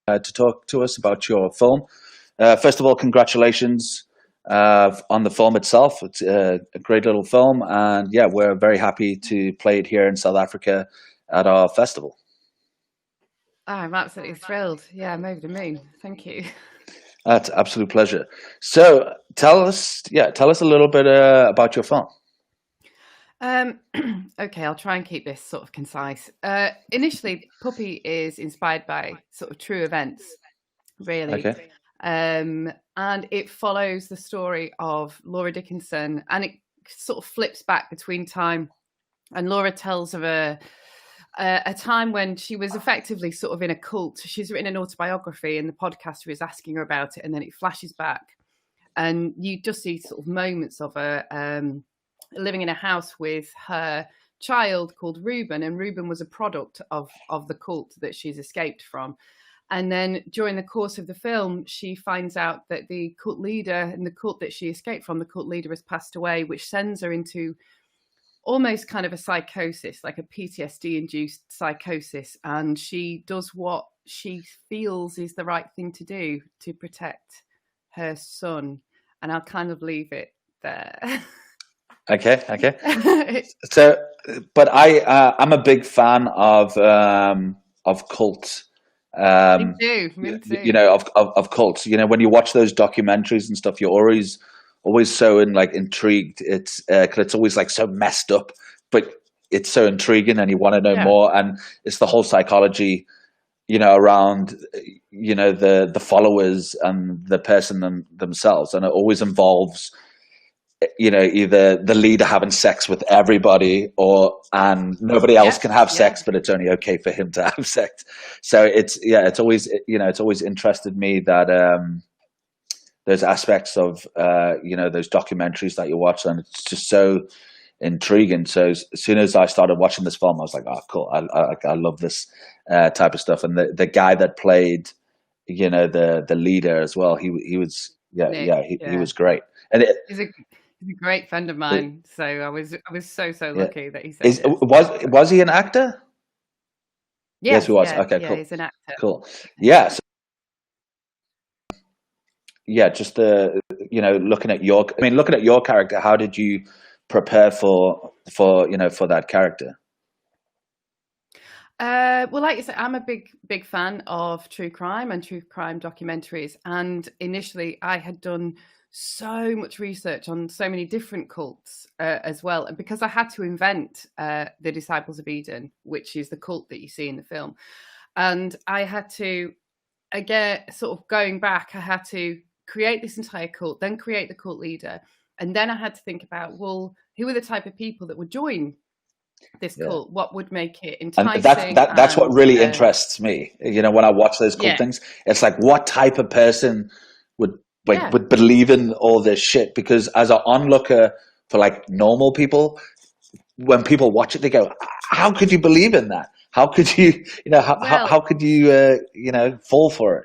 to talk to us about your film. First of all, congratulations on the film itself. It's a great little film, and yeah, we're very happy to play it here in South Africa at our festival. Oh, I'm absolutely thrilled. Yeah, I'm over the moon. Thank you. That's an absolute pleasure. So tell us a little bit about your film. Okay, I'll try and keep this sort of concise. Initially, Puppy is inspired by sort of true events, really. Okay. And it follows the story of Laura Dickinson, and it sort of flips back between time. And Laura tells of a time when she was effectively sort of in a cult. She's written an autobiography, and the podcaster is asking her about it, and then it flashes back, and you just see sort of moments of her living in a house with her child called Reuben, and Reuben was a product of the cult that she's escaped from. And then during the course of the film, she finds out that the cult leader and the cult that she escaped from, the cult leader has passed away, which sends her into almost kind of a psychosis, like a PTSD-induced psychosis. And she does what she feels is the right thing to do to protect her son. And I'll kind of leave it there. Okay. So, but I'm a big fan of cults. Me too. You know, of cults. You know, when you watch those documentaries and stuff, you're always so intrigued. It's 'cause it's always like so messed up, but it's so intriguing, and you want to know more. And it's the whole psychology, you know, around the followers and the person themselves, and it always involves, you know, either the leader having sex with everybody, and nobody else can have sex, but it's only okay for him to have sex. So it's always, you know, it's always interested me that those aspects of those documentaries that you watch, and it's just so intriguing. So as soon as I started watching this film, I was like, oh, cool, I love this type of stuff. And the guy that played, you know, the leader as well, he was he was great. And he's a great friend of mine. So I was so lucky that he said yes. Was he an actor? Yes, he was. Okay, cool. He's an actor. Cool. Yeah. So, yeah, just looking at your character, how did you prepare for that character? Well, like you said, I'm a big fan of true crime and true crime documentaries. And initially I had done so much research on so many different cults as well. And because I had to invent the Disciples of Eden, which is the cult that you see in the film. And I had to, again, sort of going back, I had to create this entire cult, then create the cult leader. And then I had to think about, well, who are the type of people that would join this cult? What would make it enticing? And that's what really interests me. You know, when I watch those cult things, it's like, what type of person would believe in all this shit? Because as an onlooker for like normal people, when people watch it, they go, how could you believe in that? How could you, how could you, fall for it?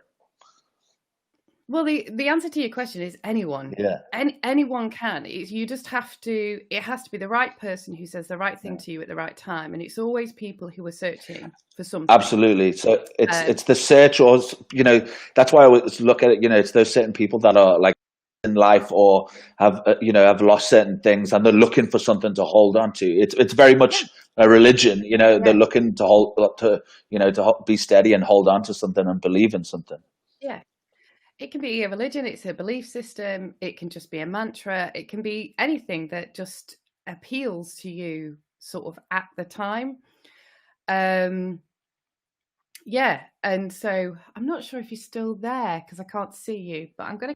Well, the answer to your question is anyone. Yeah. Anyone can. You just have to, it has to be the right person who says the right thing to you at the right time. And it's always people who are searching for something. Absolutely. So it's the search, or, you know, that's why I always look at it, you know, it's those certain people that are like in life or have lost certain things, and they're looking for something to hold on to. It's very much a religion, you know, they're looking to be steady and hold on to something and believe in something. Yeah. It can be a religion, it's a belief system, it can just be a mantra, it can be anything that just appeals to you sort of at the time. Yeah, and so I'm not sure if you're still there because I can't see you, but I'm going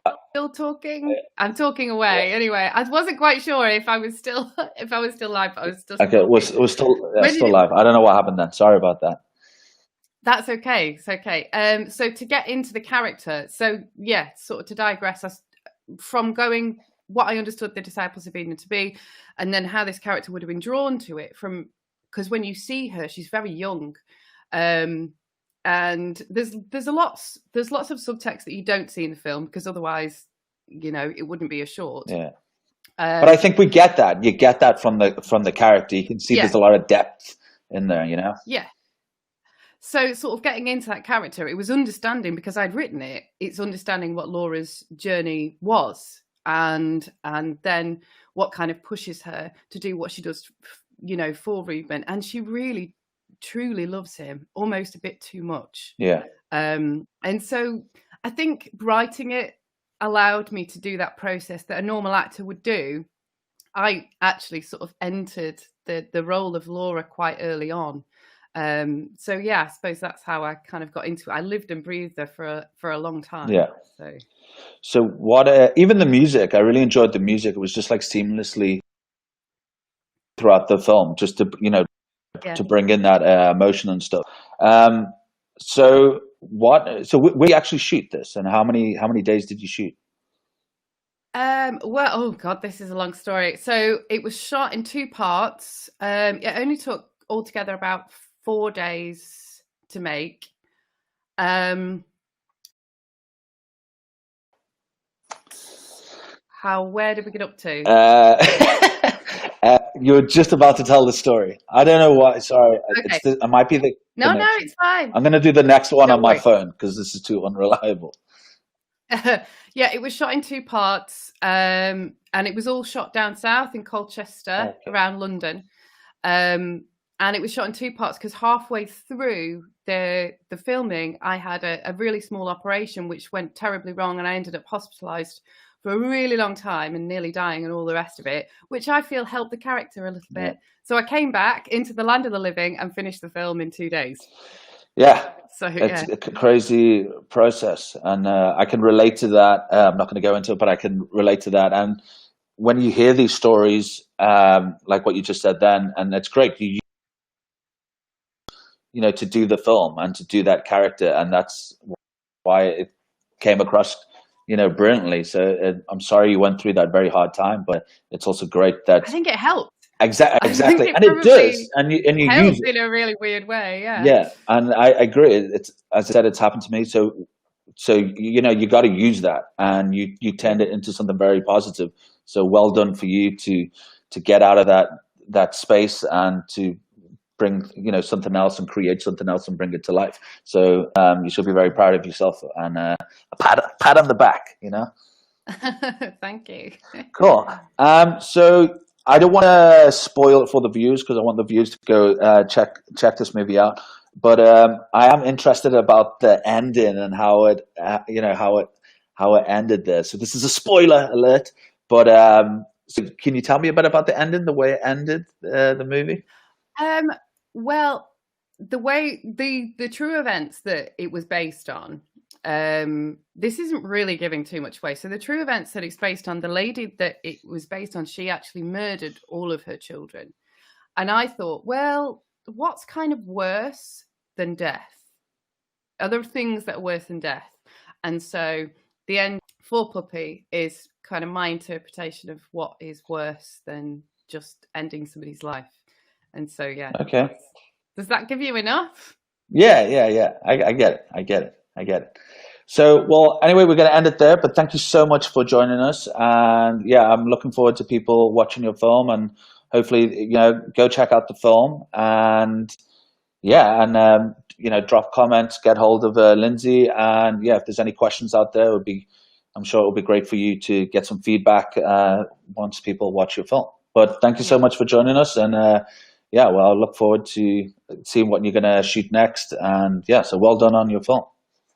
to still talking. I'm talking away. Anyway, I wasn't quite sure if I was still live, but I was still okay. We're still live. I don't know what happened then. Sorry about that. That's okay. It's okay. So to get into the character, so yeah, sort of to digress from going what I understood the Disciples of Eden to be, and then how this character would have been drawn to it because when you see her, she's very young, and there's lots of subtext that you don't see in the film because otherwise, you know, it wouldn't be a short. Yeah. But I think we get that. You get that from the character. You can see there's a lot of depth in there, you know? Yeah. So sort of getting into that character, it was understanding, because I'd written it, it's understanding what Laura's journey was, and then what kind of pushes her to do what she does, you know, for Ruben. And she really, truly loves him, almost a bit too much. Yeah. And so I think writing it allowed me to do that process that a normal actor would do. I actually sort of entered the role of Laura quite early on. So yeah, I suppose that's how I kind of got into it. I lived and breathed her for a long time. Yeah. So what? Even the music, I really enjoyed the music. It was just like seamlessly throughout the film, just to to bring in that emotion and stuff. So we actually shoot this, and how many days did you shoot? Well, oh God, this is a long story. So it was shot in 2 parts. It only took altogether about 4 days to make. Where did we get up to? You're just about to tell the story. I don't know why. Sorry, okay. It might be the No, it's fine. I'm going to do the next one on my phone because this is too unreliable. Yeah, it was shot in 2 parts, and it was all shot down south in Colchester, around London. And it was shot in 2 parts because halfway through the filming, I had a really small operation which went terribly wrong, and I ended up hospitalised for a really long time and nearly dying and all the rest of it, which I feel helped the character a little bit. So I came back into the land of the living and finished the film in 2 days. Yeah. So it's a crazy process, and I can relate to that. I'm not going to go into it, but I can relate to that. And when you hear these stories, like what you just said then, and it's great, you know, to do the film and to do that character, and that's why it came across, you know, brilliantly. So I'm sorry you went through that very hard time, but it's also great that I think it helped. Exactly, and it does, and you use it in a really weird way, yeah, and I agree. It's, as I said, it's happened to me. So you know, you got to use that, and you turned it into something very positive. So well done for you to get out of that space and to bring, you know, something else and create something else and bring it to life. So you should be very proud of yourself, and a pat on the back, you know. Thank you. Cool. So I don't want to spoil it for the viewers because I want the viewers to go check this movie out. But I am interested about the ending and how it how it ended there. So this is a spoiler alert. But so can you tell me a bit about the ending, the way it ended the movie? Well, the way the true events that it was based on. This isn't really giving too much away. So the true events that it's based on, the lady that it was based on, she actually murdered all of her children. And I thought, well, what's kind of worse than death? Are there things that are worse than death? And so the end for Puppy is kind of my interpretation of what is worse than just ending somebody's life. And so, yeah. Okay. Does that give you enough? Yeah. I get it. So, well, anyway, we're going to end it there, but thank you so much for joining us. And yeah, I'm looking forward to people watching your film, and hopefully, you know, go check out the film, and yeah, and you know, drop comments, get hold of Lindsay, and yeah, if there's any questions out there, I'm sure it will be great for you to get some feedback once people watch your film. But thank you so much for joining us, and yeah, well, I look forward to seeing what you're going to shoot next, and yeah, so well done on your film.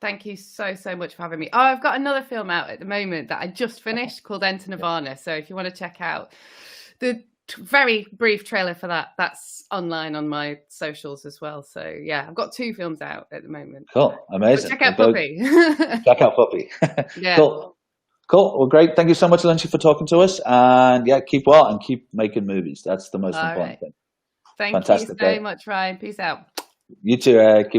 Thank you so much for having me. Oh, I've got another film out at the moment that I just finished called Enter Nirvana. So if you want to check out the very brief trailer for that, that's online on my socials as well. So yeah, I've got 2 films out at the moment. Cool, amazing. But check out Puppy. Check out Puppy. Yeah. Cool. Well, great. Thank you so much, Lindsay, for talking to us. And yeah, keep well and keep making movies. That's the most important thing. Thank you so much, Ryan. Peace out. You too. Keep